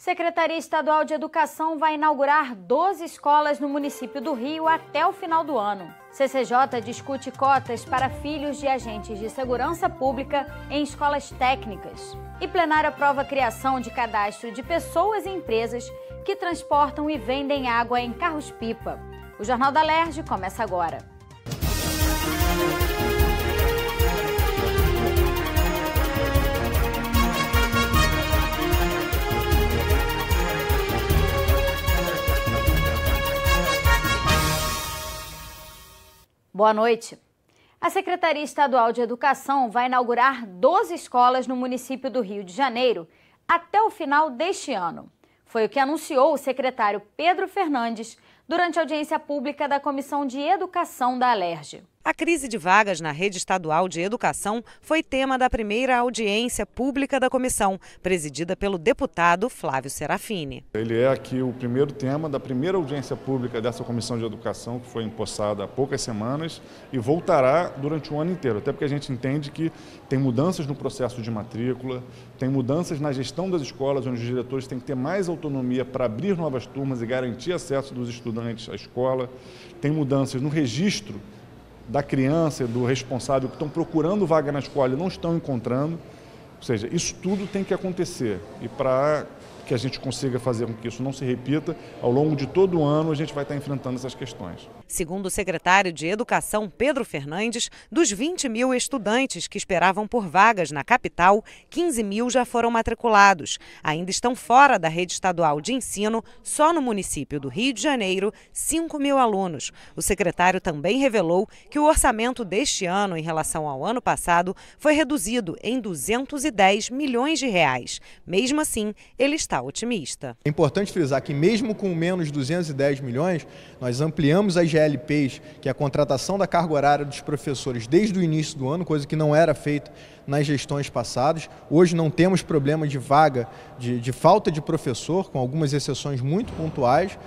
Secretaria Estadual de Educação vai inaugurar 12 escolas no município do Rio até o final do ano. CCJ discute cotas para filhos de agentes de segurança pública em escolas técnicas. E plenário aprova a criação de cadastro de pessoas e empresas que transportam e vendem água em carros-pipa. O Jornal da Alerj começa agora. Boa noite. A Secretaria Estadual de Educação vai inaugurar 12 escolas no município do Rio de Janeiro até o final deste ano. Foi o que anunciou o secretário Pedro Fernandes durante a audiência pública da Comissão de Educação da Alerj. A crise de vagas na rede estadual de educação foi tema da primeira audiência pública da comissão, presidida pelo deputado Flávio Serafini. Ele é aqui o primeiro tema da primeira audiência pública dessa comissão de educação, que foi empossada há poucas semanas e voltará durante o ano inteiro, até porque a gente entende que tem mudanças no processo de matrícula, tem mudanças na gestão das escolas, onde os diretores têm que ter mais autonomia para abrir novas turmas e garantir acesso dos estudantes à escola, tem mudanças no registro da criança e do responsável que estão procurando vaga na escola e não estão encontrando. Ou seja, isso tudo tem que acontecer. E para que a gente consiga fazer com que isso não se repita, ao longo de todo o ano a gente vai estar enfrentando essas questões. Segundo o secretário de Educação, Pedro Fernandes, dos 20 mil estudantes que esperavam por vagas na capital, 15 mil já foram matriculados. Ainda estão fora da rede estadual de ensino, só no município do Rio de Janeiro, 5 mil alunos. O secretário também revelou que o orçamento deste ano, em relação ao ano passado, foi reduzido em 210 milhões de reais. Mesmo assim, ele está otimista. É importante frisar que mesmo com menos 210 milhões, nós ampliamos as GLPs, que é a contratação da carga horária dos professores desde o início do ano, coisa que não era feita nas gestões passadas. Hoje não temos problema de vaga, de falta de professor, com algumas exceções muito pontuais.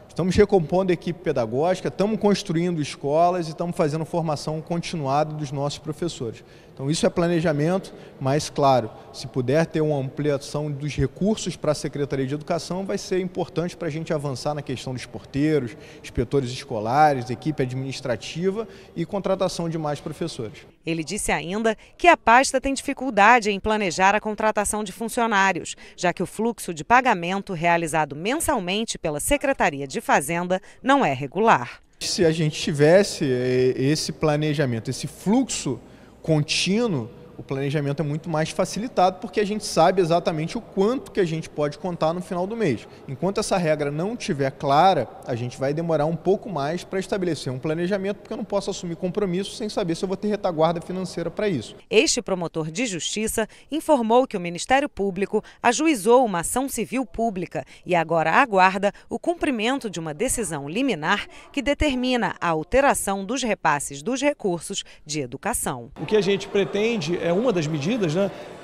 Estamos recompondo a equipe pedagógica, estamos construindo escolas e estamos fazendo formação continuada dos nossos professores. Então isso é planejamento, mas claro, se puder ter uma ampliação dos recursos para a Secretaria de Educação, vai ser importante para a gente avançar na questão dos porteiros, inspetores escolares, equipe administrativa e contratação de mais professores. Ele disse ainda que a pasta tem dificuldade em planejar a contratação de funcionários, já que o fluxo de pagamento realizado mensalmente pela Secretaria de Fazenda não é regular. Se a gente tivesse esse planejamento, esse fluxo contínuo, o planejamento é muito mais facilitado porque a gente sabe exatamente o quanto que a gente pode contar no final do mês. Enquanto essa regra não estiver clara, a gente vai demorar um pouco mais para estabelecer um planejamento, porque eu não posso assumir compromisso sem saber se eu vou ter retaguarda financeira para isso. Este promotor de justiça informou que o Ministério Público ajuizou uma ação civil pública e agora aguarda o cumprimento de uma decisão liminar que determina a alteração dos repasses dos recursos de educação. O que a gente pretende uma das medidas,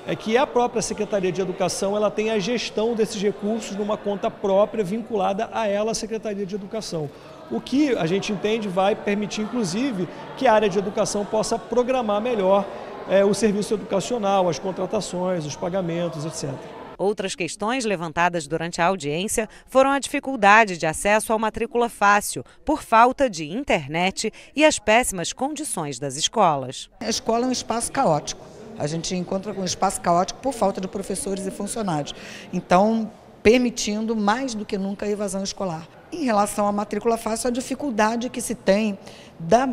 é que a própria Secretaria de Educação ela tem a gestão desses recursos numa conta própria vinculada a ela, a Secretaria de Educação. O que a gente entende vai permitir, inclusive, que a área de educação possa programar melhor o serviço educacional, as contratações, os pagamentos, etc. Outras questões levantadas durante a audiência foram a dificuldade de acesso ao matrícula fácil, por falta de internet e as péssimas condições das escolas. A escola é um espaço caótico. A gente encontra com um espaço caótico por falta de professores e funcionários. Então, permitindo mais do que nunca a evasão escolar. Em relação à matrícula fácil, a dificuldade que se tem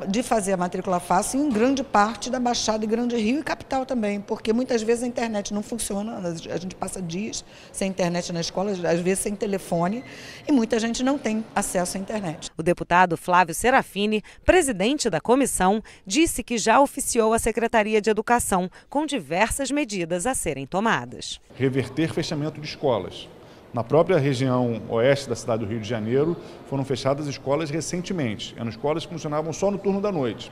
de fazer a matrícula fácil em grande parte da Baixada e Grande Rio e capital também, porque muitas vezes a internet não funciona, a gente passa dias sem internet na escola, às vezes sem telefone, e muita gente não tem acesso à internet. O deputado Flávio Serafini, presidente da comissão, disse que já oficiou a Secretaria de Educação com diversas medidas a serem tomadas. Reverter fechamento de escolas. Na própria região oeste da cidade do Rio de Janeiro, foram fechadas escolas recentemente. Eram escolas que funcionavam só no turno da noite.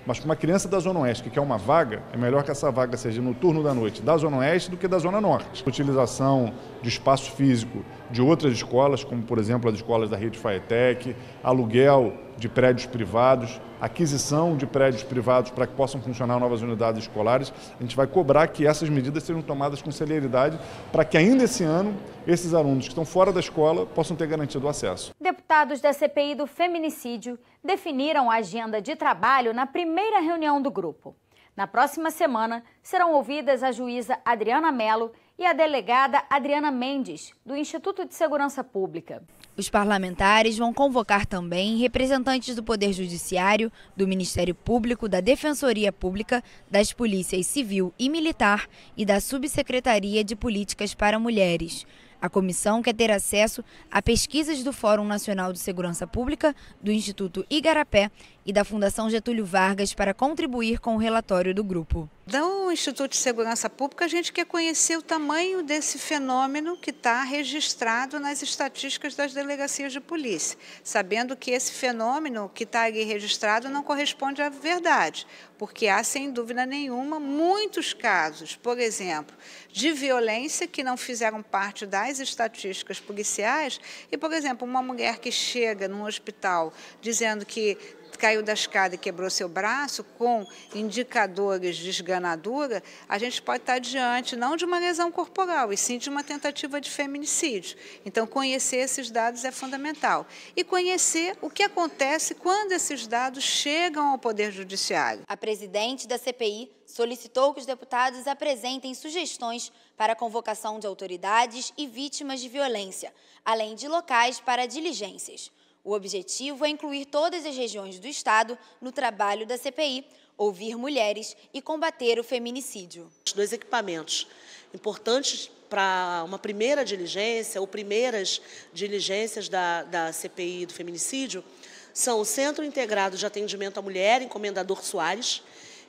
Mas para uma criança da Zona Oeste que quer uma vaga, é melhor que essa vaga seja no turno da noite da Zona Oeste do que da Zona Norte. Utilização de espaço físico de outras escolas, como por exemplo as escolas da rede FAETEC, aluguel de prédios privados, aquisição de prédios privados para que possam funcionar novas unidades escolares. A gente vai cobrar que essas medidas sejam tomadas com celeridade para que ainda esse ano esses alunos que estão fora da escola possam ter garantido o acesso. Deputados da CPI do feminicídio definiram a agenda de trabalho na primeira reunião do grupo. Na próxima semana, serão ouvidas a juíza Adriana Mello e a delegada Adriana Mendes, do Instituto de Segurança Pública. Os parlamentares vão convocar também representantes do Poder Judiciário, do Ministério Público, da Defensoria Pública, das Polícias Civil e Militar e da Subsecretaria de Políticas para Mulheres. A comissão quer ter acesso a pesquisas do Fórum Nacional de Segurança Pública, do Instituto Igarapé e da Fundação Getúlio Vargas para contribuir com o relatório do grupo. Do Instituto de Segurança Pública, a gente quer conhecer o tamanho desse fenômeno que está registrado nas estatísticas das delegacias de polícia, sabendo que esse fenômeno que está ali registrado não corresponde à verdade, porque há, sem dúvida nenhuma, muitos casos, por exemplo, de violência que não fizeram parte das estatísticas policiais e, por exemplo, uma mulher que chega num hospital dizendo que caiu da escada e quebrou seu braço, com indicadores de esganadura, a gente pode estar diante não de uma lesão corporal, e sim de uma tentativa de feminicídio. Então, conhecer esses dados é fundamental. E conhecer o que acontece quando esses dados chegam ao Poder Judiciário. A presidente da CPI solicitou que os deputados apresentem sugestões para a convocação de autoridades e vítimas de violência, além de locais para diligências. O objetivo é incluir todas as regiões do Estado no trabalho da CPI, ouvir mulheres e combater o feminicídio. Os dois equipamentos importantes para uma primeira diligência ou primeiras diligências da CPI do feminicídio são o Centro Integrado de Atendimento à Mulher, em Comendador Soares,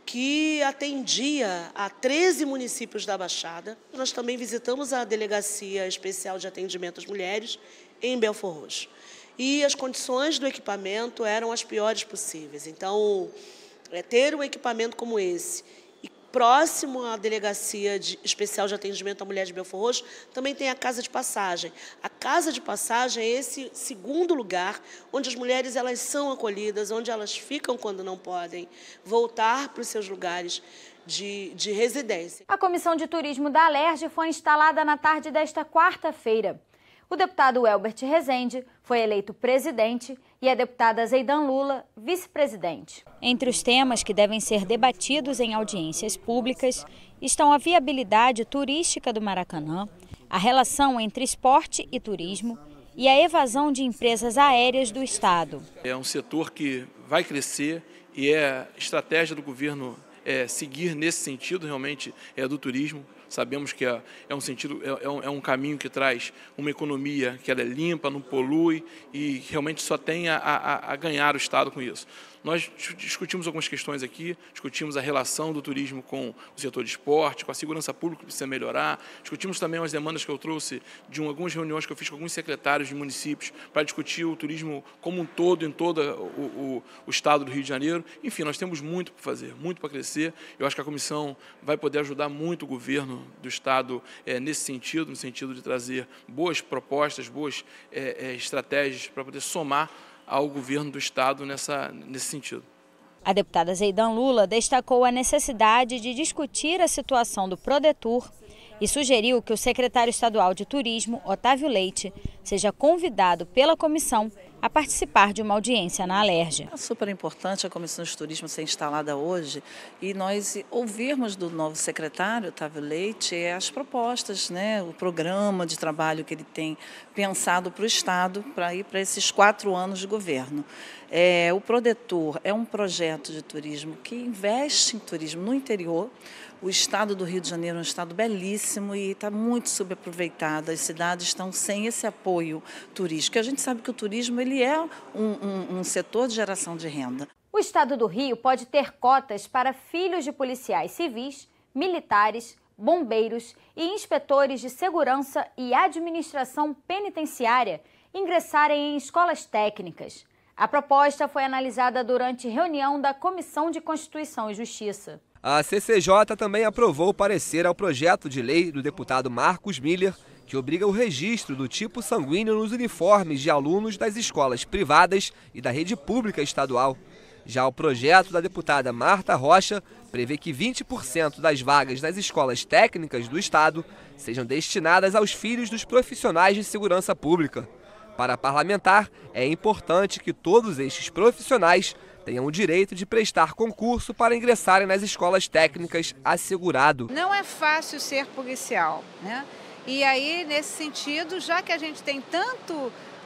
que atendia a 13 municípios da Baixada. Nós também visitamos a Delegacia Especial de Atendimento às Mulheres, em Belford Roxo. E as condições do equipamento eram as piores possíveis. Então, ter um equipamento como esse e próximo à Delegacia Especial de Atendimento à Mulher de Belford Roxo, também tem a Casa de Passagem. A Casa de Passagem é esse segundo lugar onde as mulheres elas são acolhidas, onde elas ficam quando não podem voltar para os seus lugares de residência. A Comissão de Turismo da Alerj foi instalada na tarde desta quarta-feira. O deputado Elbert Rezende foi eleito presidente e a deputada Zeidan Lula, vice-presidente. Entre os temas que devem ser debatidos em audiências públicas estão a viabilidade turística do Maracanã, a relação entre esporte e turismo e a evasão de empresas aéreas do Estado. É um setor que vai crescer e é estratégia do governo seguir nesse sentido realmente do turismo. Sabemos que é um caminho que traz uma economia que ela é limpa, não polui e realmente só tem a ganhar o Estado com isso. Nós discutimos algumas questões aqui, discutimos a relação do turismo com o setor de esporte, com a segurança pública que precisa melhorar, discutimos também as demandas que eu trouxe de algumas reuniões que eu fiz com alguns secretários de municípios para discutir o turismo como um todo, em todo o estado do Rio de Janeiro. Enfim, nós temos muito para fazer, muito para crescer. Eu acho que a comissão vai poder ajudar muito o governo do estado nesse sentido, no sentido de trazer boas propostas, boas estratégias para poder somar ao governo do Estado nesse sentido. A deputada Zeidan Lula destacou a necessidade de discutir a situação do Prodetur e sugeriu que o secretário estadual de Turismo, Otávio Leite, seja convidado pela comissão a participar de uma audiência na Alerj. É super importante a Comissão de Turismo ser instalada hoje e nós ouvirmos do novo secretário, Otávio Leite, as propostas, o programa de trabalho que ele tem pensado para o Estado para ir para esses 4 anos de governo. O Prodetur é um projeto de turismo que investe em turismo no interior. O estado do Rio de Janeiro é um estado belíssimo e está muito subaproveitado. As cidades estão sem esse apoio turístico. A gente sabe que o turismo ele é um setor de geração de renda. O estado do Rio pode ter cotas para filhos de policiais civis, militares, bombeiros e inspetores de segurança e administração penitenciária ingressarem em escolas técnicas. A proposta foi analisada durante reunião da Comissão de Constituição e Justiça. A CCJ também aprovou o parecer ao projeto de lei do deputado Marcos Miller, que obriga o registro do tipo sanguíneo nos uniformes de alunos das escolas privadas e da rede pública estadual. Já o projeto da deputada Marta Rocha prevê que 20% das vagas nas escolas técnicas do Estado sejam destinadas aos filhos dos profissionais de segurança pública. Para a parlamentar, é importante que todos estes profissionais tenham o direito de prestar concurso para ingressarem nas escolas técnicas assegurado. Não é fácil ser policial, né? E aí, nesse sentido, já que a gente tem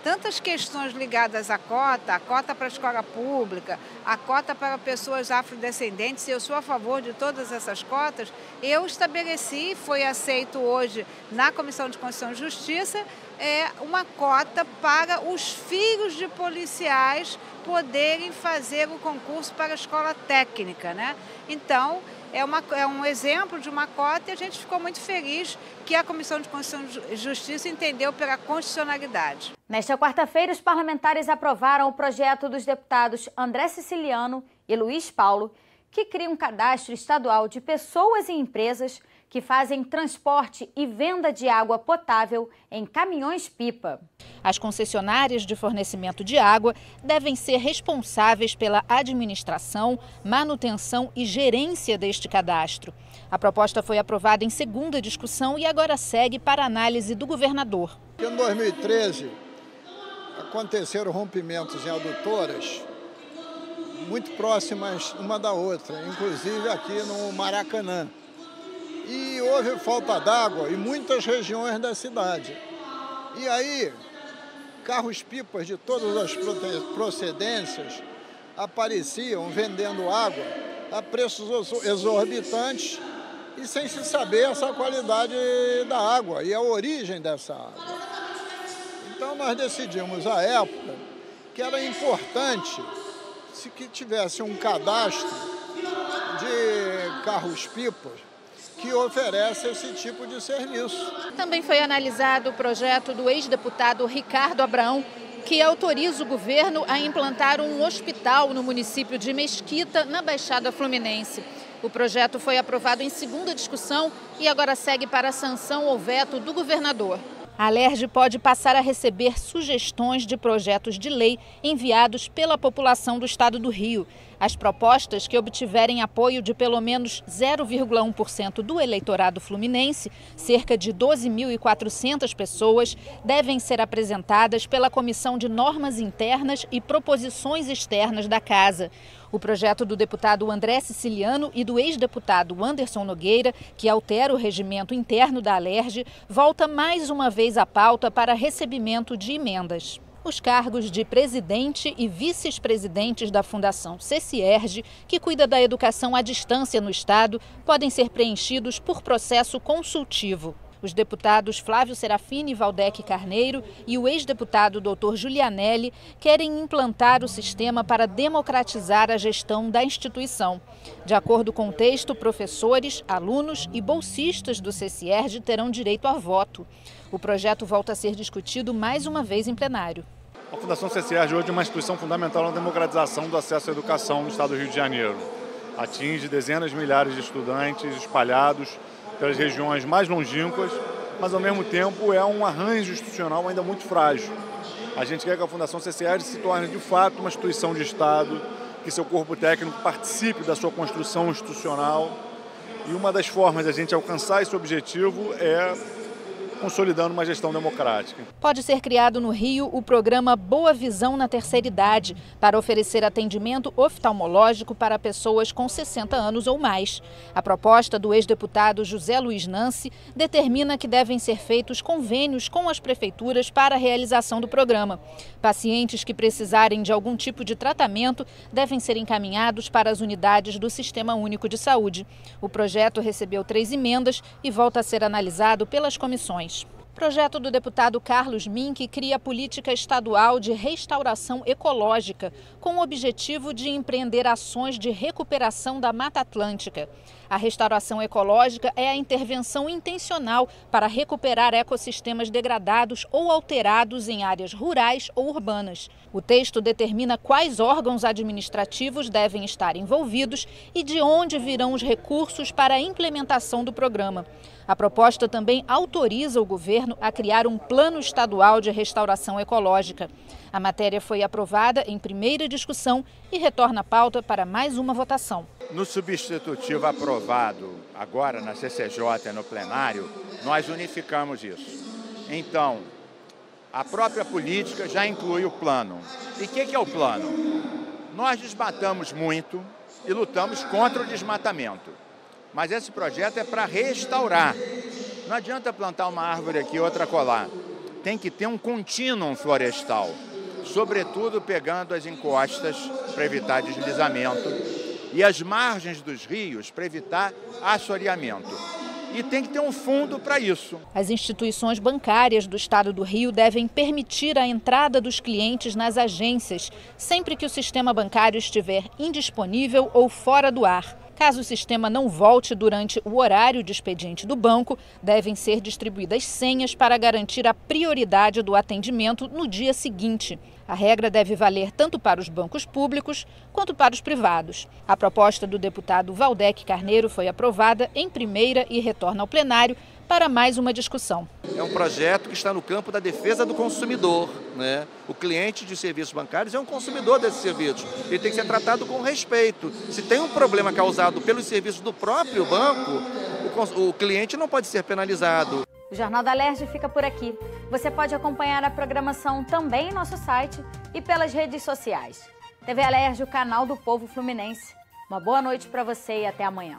tantas questões ligadas à cota para a escola pública, a cota para pessoas afrodescendentes, eu sou a favor de todas essas cotas, eu estabeleci, foi aceito hoje na Comissão de Constituição e Justiça, uma cota para os filhos de policiais poderem fazer o concurso para a escola técnica, né? Então, é um exemplo de uma cota e a gente ficou muito feliz que a Comissão de Constituição e Justiça entendeu pela constitucionalidade. Nesta quarta-feira, os parlamentares aprovaram o projeto dos deputados André Siciliano e Luiz Paulo, que cria um cadastro estadual de pessoas e empresas que fazem transporte e venda de água potável em caminhões-pipa. As concessionárias de fornecimento de água devem ser responsáveis pela administração, manutenção e gerência deste cadastro. A proposta foi aprovada em segunda discussão e agora segue para análise do governador. Em 2013, aconteceram rompimentos em adutoras muito próximas uma da outra, inclusive aqui no Maracanã. E houve falta d'água em muitas regiões da cidade. E aí, carros-pipas de todas as procedências apareciam vendendo água a preços exorbitantes e sem se saber essa qualidade da água e a origem dessa água. Então nós decidimos à época que era importante que tivesse um cadastro de carros-pipas que oferece esse tipo de serviço. Também foi analisado o projeto do ex-deputado Ricardo Abraão, que autoriza o governo a implantar um hospital no município de Mesquita, na Baixada Fluminense. O projeto foi aprovado em segunda discussão e agora segue para a sanção ou veto do governador. A Alerj pode passar a receber sugestões de projetos de lei enviados pela população do estado do Rio. As propostas que obtiverem apoio de pelo menos 0,1% do eleitorado fluminense, cerca de 12.400 pessoas, devem ser apresentadas pela Comissão de Normas Internas e Proposições Externas da Casa. O projeto do deputado André Siciliano e do ex-deputado Anderson Nogueira, que altera o regimento interno da Alerj, volta mais uma vez à pauta para recebimento de emendas. Os cargos de presidente e vice-presidentes da Fundação CCERJ, que cuida da educação à distância no estado, podem ser preenchidos por processo consultivo. Os deputados Flávio Serafini Valdec Carneiro e o ex-deputado Dr. Julianelli querem implantar o sistema para democratizar a gestão da instituição. De acordo com o texto, professores, alunos e bolsistas do CCERJ terão direito a voto. O projeto volta a ser discutido mais uma vez em plenário. A Fundação CCERJ hoje é uma instituição fundamental na democratização do acesso à educação no estado do Rio de Janeiro. Atinge dezenas de milhares de estudantes espalhados pelas regiões mais longínquas, mas ao mesmo tempo é um arranjo institucional ainda muito frágil. A gente quer que a Fundação CCERJ se torne de fato uma instituição de Estado, que seu corpo técnico participe da sua construção institucional. E uma das formas de a gente alcançar esse objetivo é consolidando uma gestão democrática. Pode ser criado no Rio o programa Boa Visão na Terceira Idade, para oferecer atendimento oftalmológico para pessoas com 60 anos ou mais. A proposta do ex-deputado José Luiz Nancy determina que devem ser feitos convênios com as prefeituras para a realização do programa. Pacientes que precisarem de algum tipo de tratamento devem ser encaminhados para as unidades do Sistema Único de Saúde. O projeto recebeu 3 emendas e volta a ser analisado pelas comissões. O projeto do deputado Carlos Mink cria a política estadual de restauração ecológica, com o objetivo de empreender ações de recuperação da Mata Atlântica. A restauração ecológica é a intervenção intencional para recuperar ecossistemas degradados ou alterados em áreas rurais ou urbanas. O texto determina quais órgãos administrativos devem estar envolvidos e de onde virão os recursos para a implementação do programa. A proposta também autoriza o governo a criar um plano estadual de restauração ecológica. A matéria foi aprovada em primeira discussão e retorna à pauta para mais uma votação. No substitutivo aprovado agora na CCJ, no plenário, nós unificamos isso. Então, a própria política já inclui o plano. E o que é o plano? Nós desmatamos muito e lutamos contra o desmatamento. Mas esse projeto é para restaurar. Não adianta plantar uma árvore aqui e outra colar. Tem que ter um contínuo florestal, sobretudo pegando as encostas para evitar deslizamento e as margens dos rios para evitar assoreamento. E tem que ter um fundo para isso. As instituições bancárias do Estado do Rio devem permitir a entrada dos clientes nas agências, sempre que o sistema bancário estiver indisponível ou fora do ar. Caso o sistema não volte durante o horário de expediente do banco, devem ser distribuídas senhas para garantir a prioridade do atendimento no dia seguinte. A regra deve valer tanto para os bancos públicos quanto para os privados. A proposta do deputado Valdec Carneiro foi aprovada em primeira e retorna ao plenário para mais uma discussão. É um projeto que está no campo da defesa do consumidor, né? O cliente de serviços bancários é um consumidor desses serviços. Ele tem que ser tratado com respeito. Se tem um problema causado pelos serviços do próprio banco, o cliente não pode ser penalizado. O Jornal da Alerj fica por aqui. Você pode acompanhar a programação também em nosso site e pelas redes sociais. TV Alerj, o canal do povo fluminense. Uma boa noite para você e até amanhã.